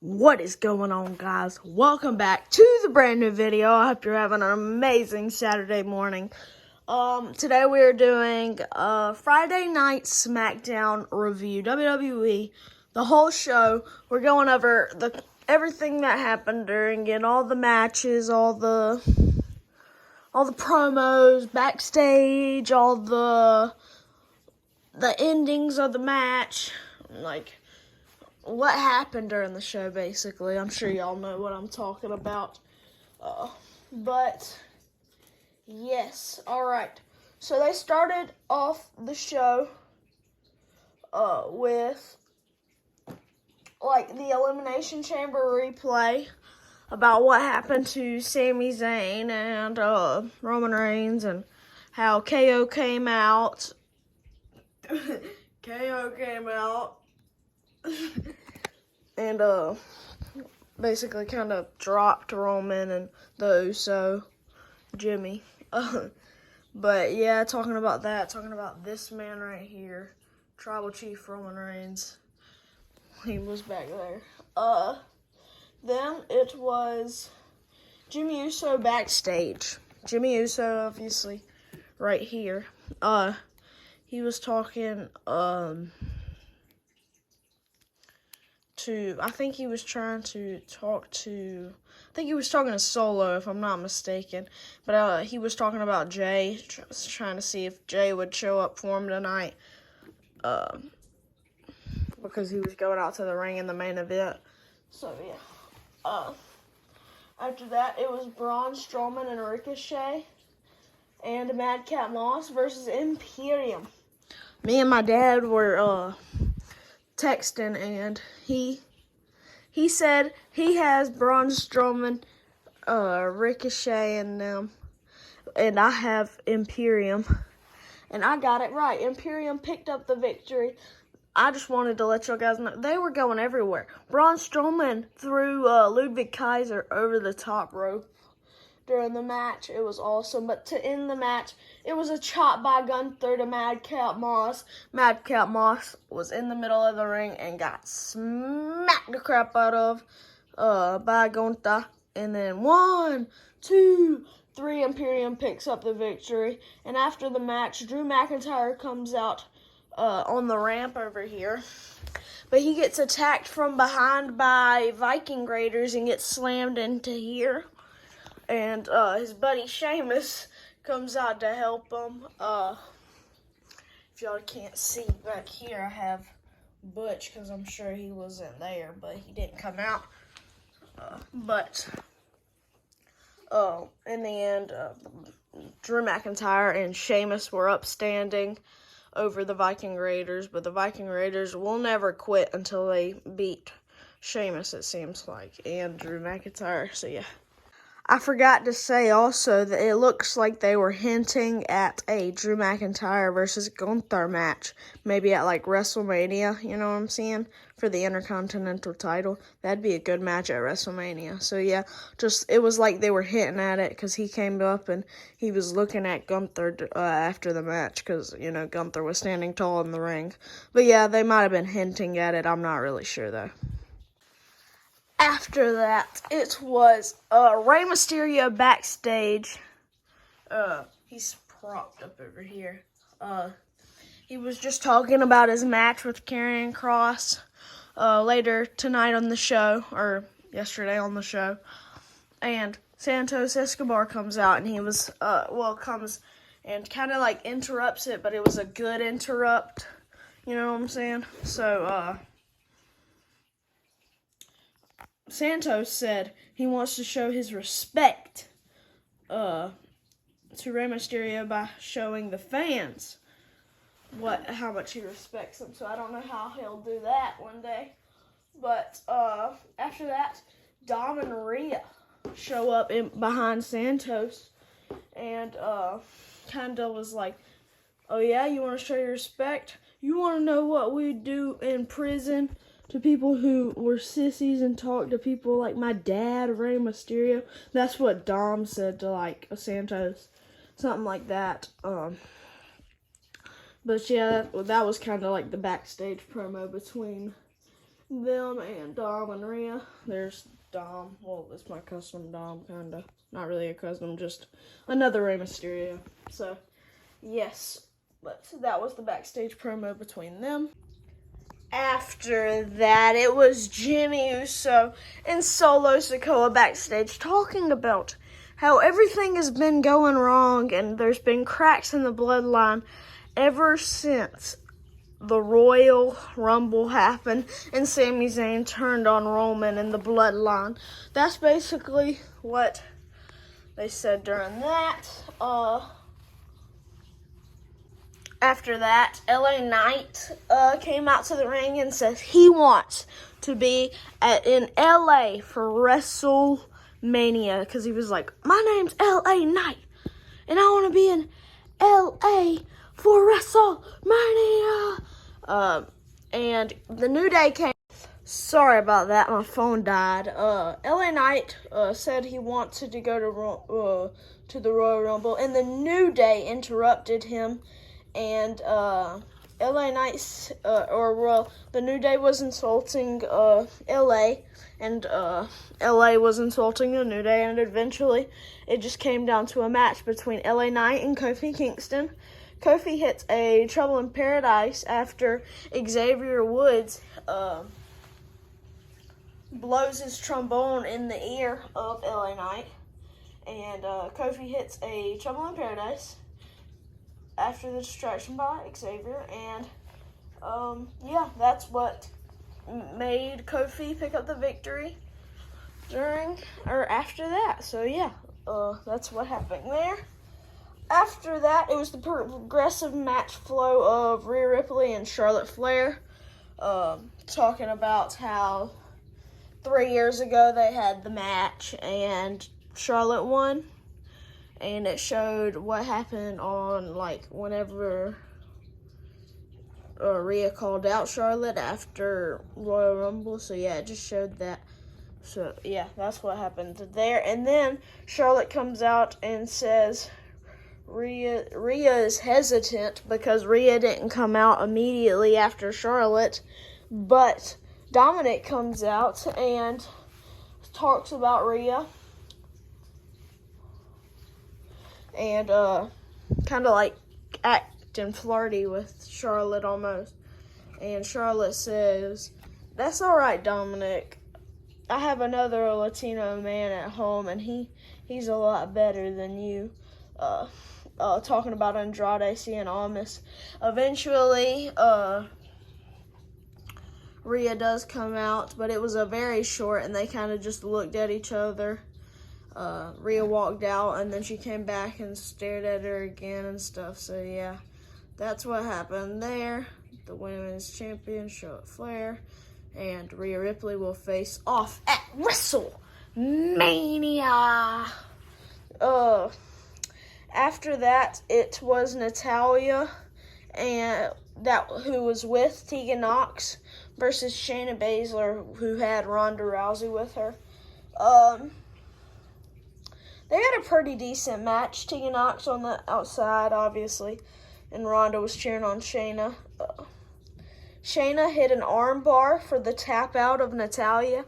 What is going on, guys? Welcome back to the brand new video. I hope you're having an amazing Saturday morning. Today we are doing a Friday night SmackDown review, WWE, the whole show. We're going over everything that happened during it, all the matches, all the promos, backstage, all the endings of the match, like what happened during the show, basically. I'm sure y'all know what I'm talking about. But yes, alright. So they started off the show with like the Elimination Chamber replay about what happened to Sami Zayn and Roman Reigns and how KO came out. KO came out. And basically kind of dropped Roman and the Uso, Jimmy. But yeah, talking about this man right here, Tribal Chief Roman Reigns. He was back there. Then it was Jimmy Uso backstage. Jimmy Uso, obviously, right here. He was talking, I think he was talking to Solo, if I'm not mistaken. But he was talking about Jay, trying to see if Jay would show up for him tonight. Because he was going out to the ring in the main event. So, yeah. After that, it was Braun Strowman and Ricochet and Madcap Moss versus Imperium. Me and my dad were, texting, and he said he has Braun Strowman, Ricochet, and them, and I have Imperium, and I got it right. Imperium picked up the victory. I just wanted to let you guys know they were going everywhere. Braun Strowman threw Ludwig Kaiser over the top rope during the match. It was awesome. But to end the match, it was a chop by Gunther to Madcap Moss. Madcap Moss was in the middle of the ring and got smacked the crap out of by Gunther. And then 1, 2, 3, Imperium picks up the victory. And after the match, Drew McIntyre comes out on the ramp over here. But he gets attacked from behind by Viking Raiders and gets slammed into here. And his buddy Sheamus comes out to help him. If y'all can't see back here, I have Butch because I'm sure he wasn't there, but he didn't come out. In the end, Drew McIntyre and Sheamus were upstanding over the Viking Raiders, but the Viking Raiders will never quit until they beat Sheamus, it seems like, and Drew McIntyre. So yeah. I forgot to say also that it looks like they were hinting at a Drew McIntyre versus Gunther match. Maybe at like WrestleMania, you know what I'm saying? For the Intercontinental title. That'd be a good match at WrestleMania. So yeah, it was like they were hinting at it because he came up and he was looking at Gunther after the match because, you know, Gunther was standing tall in the ring. But yeah, they might have been hinting at it. I'm not really sure though. After that, it was Rey Mysterio backstage. He's propped up over here. He was just talking about his match with Karrion Kross later tonight on the show, or yesterday on the show. And Santos Escobar comes out, and he was, comes and kind of like interrupts it, but it was a good interrupt. You know what I'm saying? So, Santos said he wants to show his respect to Rey Mysterio by showing the fans how much he respects them. So I don't know how he'll do that one day. But after that, Dom and Rhea show up behind Santos and kind of was like, oh yeah, you want to show your respect? You want to know what we do in prison to people who were sissies and talk to people like my dad, Rey Mysterio? That's what Dom said to like Santos, something like that. But yeah, that was kind of like the backstage promo between them and Dom and Rhea. There's Dom. Well, it's my custom Dom, kind of. Not really a custom, just another Rey Mysterio. So, yes, but that was the backstage promo between them. After that, it was Jimmy Uso and Solo Sikoa backstage talking about how everything has been going wrong and there's been cracks in the bloodline ever since the Royal Rumble happened and Sami Zayn turned on Roman in the bloodline. That's basically what they said during that. After that, LA Knight came out to the ring and said he wants to be in LA for WrestleMania because he was like, my name's LA Knight and I want to be in LA for WrestleMania. And the New Day came. Sorry about that, my phone died. LA Knight said he wanted to go to the Royal Rumble, and the New Day interrupted him. And LA Knight, the New Day was insulting LA, and LA was insulting the New Day, and eventually it just came down to a match between LA Knight and Kofi Kingston. Kofi hits a Trouble in Paradise after Xavier Woods blows his trombone in the ear of LA Knight, and Kofi hits a Trouble in Paradise after the distraction by Xavier, and yeah, that's what made Kofi pick up the victory after that. So yeah, that's what happened there. After that, it was the progressive match flow of Rhea Ripley and Charlotte Flair, talking about how 3 years ago they had the match and Charlotte won. And it showed what happened on, whenever Rhea called out Charlotte after Royal Rumble. So, yeah, it just showed that. So, yeah, that's what happened there. And then Charlotte comes out and says Rhea is hesitant because Rhea didn't come out immediately after Charlotte. But Dominic comes out and talks about Rhea. And kind of acting flirty with Charlotte almost. And Charlotte says, that's all right, Dominic. I have another Latino man at home, and he's a lot better than you. Talking about Andrade Cien Almas. Eventually, Rhea does come out, but it was a very short, and they kind of just looked at each other. Rhea walked out, and then she came back and stared at her again and stuff. So, yeah, that's what happened there. The women's champion, Charlotte Flair, and Rhea Ripley will face off at WrestleMania. After that, it was Natalya who was with Tegan Nox versus Shayna Baszler, who had Ronda Rousey with her. They had a pretty decent match. Tegan Nox on the outside, obviously, and Ronda was cheering on Shayna. Shayna hit an arm bar for the tap out of Natalya.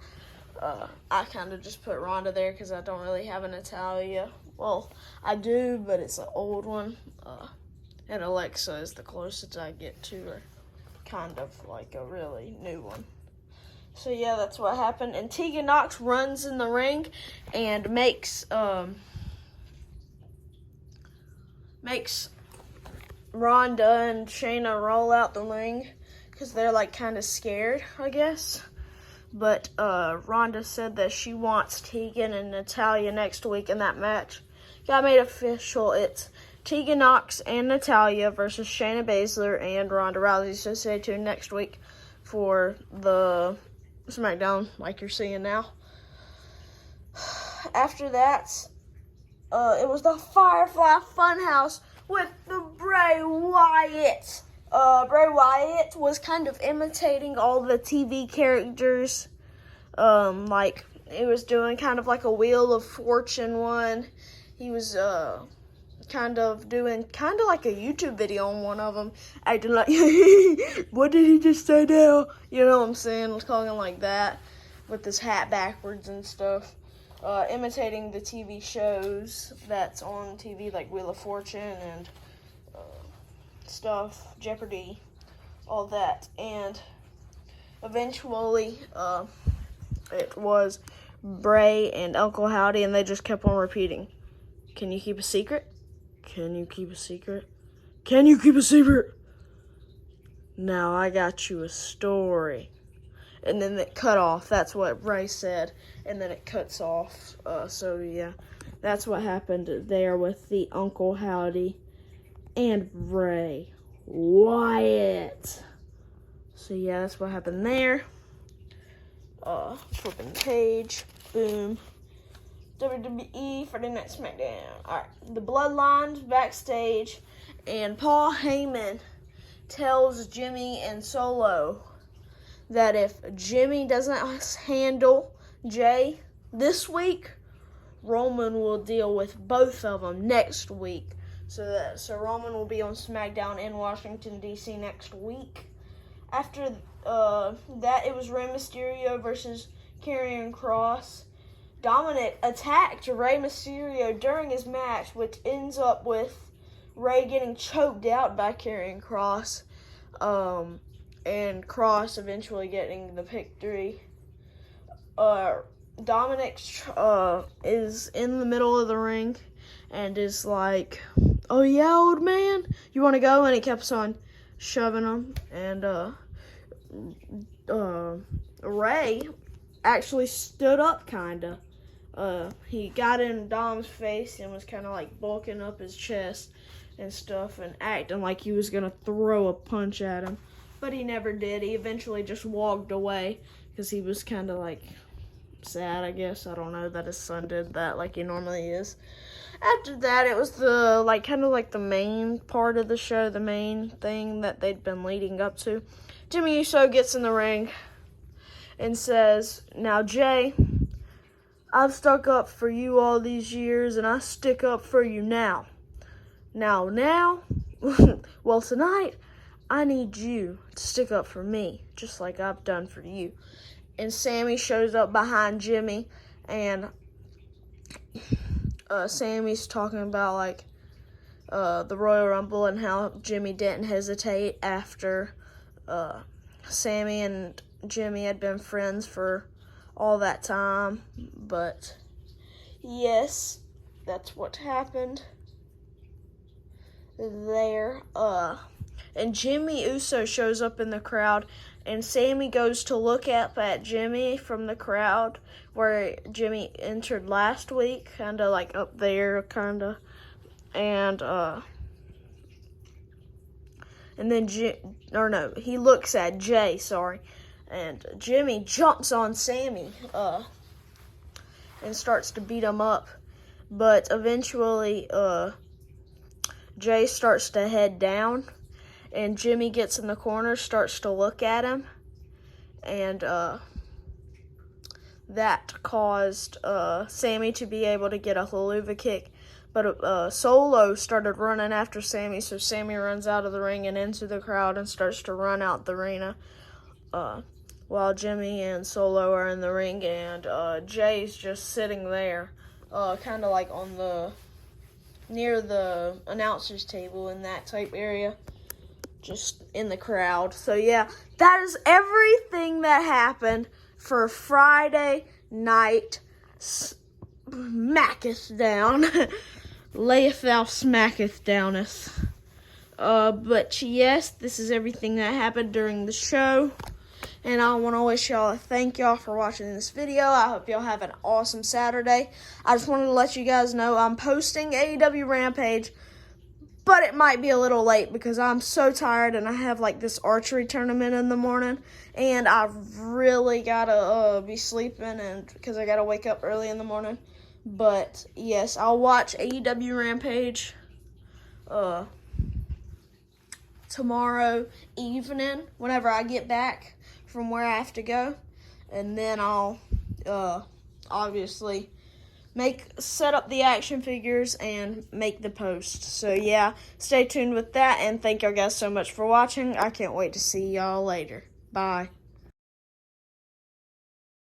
I kind of just put Ronda there because I don't really have a Natalya. Well, I do, but it's an old one. And Alexa is the closest I get to her. Kind of like a really new one. So, yeah, that's what happened. And Tegan Nox runs in the ring and makes Ronda and Shayna roll out the ring because they're, kind of scared, I guess. But Ronda said that she wants Tegan and Natalya next week in that match. Got made official. It's Tegan Nox and Natalya versus Shayna Baszler and Ronda Rousey. So stay tuned next week for the SmackDown like you're seeing now. After that, it was the Firefly Funhouse with the Bray Wyatt. Bray Wyatt was kind of imitating all the TV characters. It was doing kind of like a Wheel of Fortune one. He was kind of doing like a YouTube video on one of them, acting like, what did he just say now? You know what I'm saying? Talking like that with his hat backwards and stuff. Imitating the TV shows that's on TV, like Wheel of Fortune and stuff, Jeopardy, all that. And eventually, it was Bray and Uncle Howdy, and they just kept on repeating, can you keep a secret? Can you keep a secret? Can you keep a secret? Now I got you a story. And then it cut off. That's what Bray said. And then it cuts off. So, yeah, that's what happened there with the Uncle Howdy and Bray Wyatt. So, yeah, that's what happened there. Flipping the page. Boom. WWE Friday Night SmackDown. Alright, the Bloodlines backstage, and Paul Heyman tells Jimmy and Solo that if Jimmy doesn't handle Jay this week, Roman will deal with both of them next week. So Roman will be on SmackDown in Washington, D.C. next week. After that, it was Rey Mysterio versus Karrion Kross. Dominic attacked Rey Mysterio during his match, which ends up with Rey getting choked out by Karrion Kross, and Kross eventually getting the victory. Dominic is in the middle of the ring and is like, oh yeah, old man, you want to go? And he keeps on shoving him, and Rey actually stood up, kinda. He got in Dom's face and was kind of like bulking up his chest and stuff and acting like he was going to throw a punch at him. But he never did. He eventually just walked away because he was kind of like sad, I guess. I don't know that his son did that like he normally is. After that, it was the kind of like the main part of the show, the main thing that they'd been leading up to. Jimmy Uso gets in the ring and says, now Jay, I've stuck up for you all these years, and I stick up for you now. Now, well, tonight, I need you to stick up for me, just like I've done for you. And Sammy shows up behind Jimmy, and Sammy's talking about, the Royal Rumble and how Jimmy didn't hesitate after Sammy and Jimmy had been friends for all that time. But yes, that's what happened there. And Jimmy Uso shows up in the crowd, and Sammy goes to look up at Jimmy from the crowd where Jimmy entered last week, kind of like up there, kind of. And then he looks at Jay, sorry. And Jimmy jumps on Sammy and starts to beat him up. But eventually Jay starts to head down, and Jimmy gets in the corner, starts to look at him. And that caused Sammy to be able to get a haluva kick. But Solo started running after Sammy, so Sammy runs out of the ring and into the crowd and starts to run out the arena. While Jimmy and Solo are in the ring, and Jay's just sitting there, kind of like near the announcer's table in that type area, just in the crowd. So yeah, that is everything that happened for Friday night smacketh down. Layeth thou smacketh downeth. But yes, this is everything that happened during the show. And I want to wish y'all thank y'all for watching this video. I hope y'all have an awesome Saturday. I just wanted to let you guys know I'm posting AEW Rampage, but it might be a little late because I'm so tired and I have this archery tournament in the morning, and I really gotta be sleeping, and because I gotta wake up early in the morning. But yes, I'll watch AEW Rampage tomorrow evening whenever I get back from where I have to go, and then I'll obviously set up the action figures and make the post. So yeah, stay tuned with that, and thank y'all guys so much for watching. I can't wait to see y'all later. Bye.